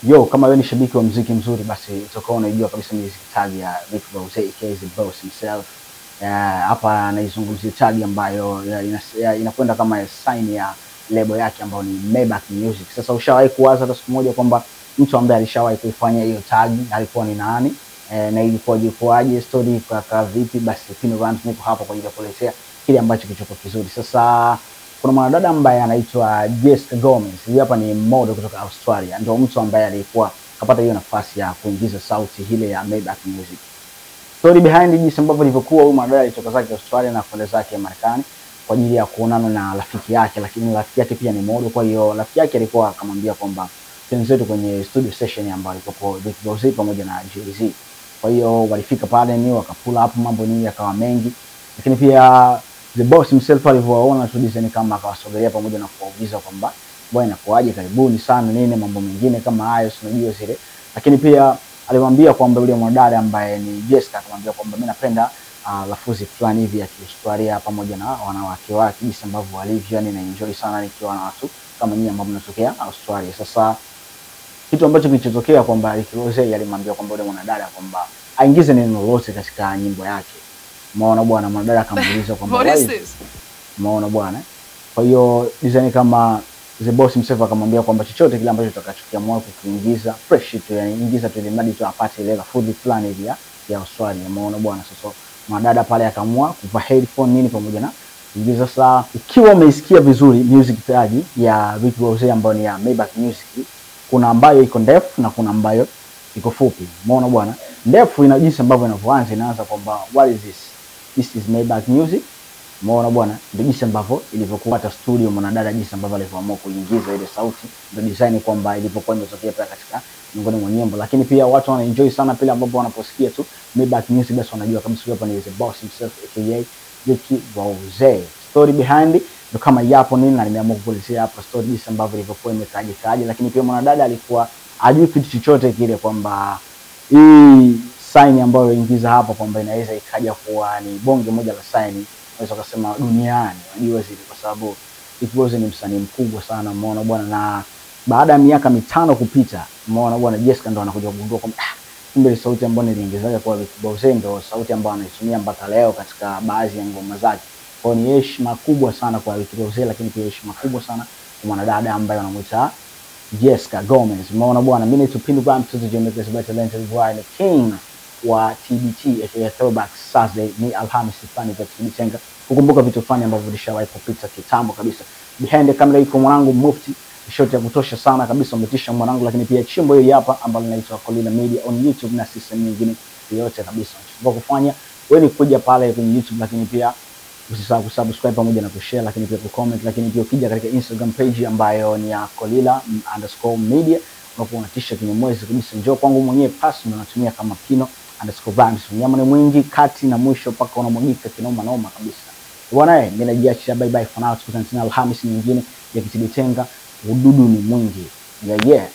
Yo, kama wewe ni shabiki wa muziki mzuri basi utakuwa unajua kabisa music tag ya Rick Ross aka the boss himself. Hapa anaizungumzia tag ambayo inakwenda kama sign ya label yake ambayo ni Maybach Music. Sasa ushawahi kuwaza hata siku moja kwamba mtu ambaye alishawahi kuifanya hiyo tag alikuwa ni nani? Na ilikuwaje, story kwa vipi? Basi Pino Rhymes niko hapa kwa ajili ya kuletea kile ambacho kichoko kizuri. Sasa kuna mwanadada ambaye anaitwa Jessica Gomez. Huyu hapa ni model kutoka Australia. Ndio mtu ambaye alikuwa kapata hiyo nafasi ya kuingiza sauti ile ya Maybach Music. Story behind jinsi ambavyo ilivyokuwa, huyu mwanadada alitoka zake Australia na kwenda zake Marekani kwa ajili ya kuonana na rafiki yake, lakini rafiki yake pia ni model. Kwa hiyo rafiki yake alikuwa akamwambia kwamba tuenzetu kwenye studio session ambayo ilikuwa Rick Ross pamoja na Jay-Z. Kwa hiyo walifika pale ni wakapula hapo, mambo nini yakawa mengi, lakini pia the boss himself alivyoona tu design kama akawasogelea pamoja na kuwauliza kwamba bwana inakuaje, karibuni sana nini, mambo mengine kama hayo unajua zile. Lakini pia alimwambia kwamba yule mwanadada ambaye ni Jessica akamwambia kwamba mimi napenda lafuzi fulani hivi ya Kiaustralia pamoja na wanawake wake jinsi ambavyo walivyo, yani na enjoy sana nikiwa na watu kama nyinyi ambao mnatokea Australia. Sasa kitu ambacho kilichotokea kwamba Rick Ross alimwambia kwamba yule mwanadada kwamba aingize neno lolote katika nyimbo yake. Umeona bwana, mwanadada akamuuliza kwamba what is this? Umeona bwana. Kwa hiyo design kama the boss himself akamwambia kwamba chochote kile ambacho utakachokiamua kukiingiza fresh tu, yani ingiza tu, ili mradi tu apate ile food plan hivi ya Australia. Umeona bwana. Sasa mwanadada pale akaamua kuva headphone nini pamoja na ingiza. Sasa ukiwa umeisikia vizuri music tag ya Rick Ross ambayo ni ya Maybach Music, kuna ambayo iko ndefu na kuna ambayo iko fupi. Umeona bwana. Ndefu ina jinsi ambavyo inavyoanza, inaanza kwamba what is this? This is Maybach Music. Umeona bwana, ndio jinsi ambavyo ilivyokuwa hata studio mwanadada, jinsi ambavyo alivyoamua kuingiza ile sauti, ndio design kwamba ilivyokuwa imetokea pia katika miongoni mwa nyimbo. Lakini pia watu wana enjoy sana pale ambapo wanaposikia tu Maybach Music, basi wanajua kabisa hapa ni the boss himself aka Rick Ross. Story behind ndio kama yapo nini, na nimeamua kukuelezea hapa story jinsi ambavyo ilivyokuwa imekaje. Lakini pia mwanadada alikuwa ajui kitu chochote kile kwamba hii sign ambayo ingiza hapa kwamba inaweza ikaja kuwa ni bonge moja la sign, unaweza kusema duniani, unajua zile, kwa sababu Rick Ross ni msanii mkubwa sana. Umeona bwana, na baada ya miaka 5 kupita, umeona bwana, Jessica ndo anakuja kugundua kwamba kumbe sauti ambayo niliingizaga kwa Rick Ross ndo sauti ambayo anaitumia mpaka leo katika baadhi ya ngoma zake. Kwa ni heshima kubwa sana kwa Rick Ross, lakini pia heshima kubwa sana kwa mwanadada ambaye anamuita Jessica Gomez. Umeona bwana, mimi ni Tupindu Bam to the Jamaica's better talented boy, the king wa TBT aka Throwback Saturday. Ni Alhamisi fulani za TBT, kukumbuka vitu fulani ambavyo vilishawahi kupita kitambo kabisa. Behind the camera iko mwanangu Mufti, shot ya kutosha sana kabisa, umetisha mwanangu. Lakini pia chimbo hiyo hapa ambayo inaitwa Kolila Media on YouTube na system nyingine yote kabisa. Unachotaka kufanya wewe ni kuja pale kwenye YouTube, lakini pia usisahau kusubscribe pamoja na kushare, lakini pia kucomment. Lakini pia ukija katika Instagram page ambayo ni ya Kolila_media, unakuwa unatisha kinyamwezi kabisa. Njoo kwangu mwenyewe pasi natumia kama Pino_Rhymes. Mnyama ni mwingi kati na mwisho paka unamwagika kinoma noma kabisa. Bwana mimi najiachia, bye bye for now, tukutane tena Alhamisi nyingine ya kitibitenga. Ududu ni mwingi. Yeah.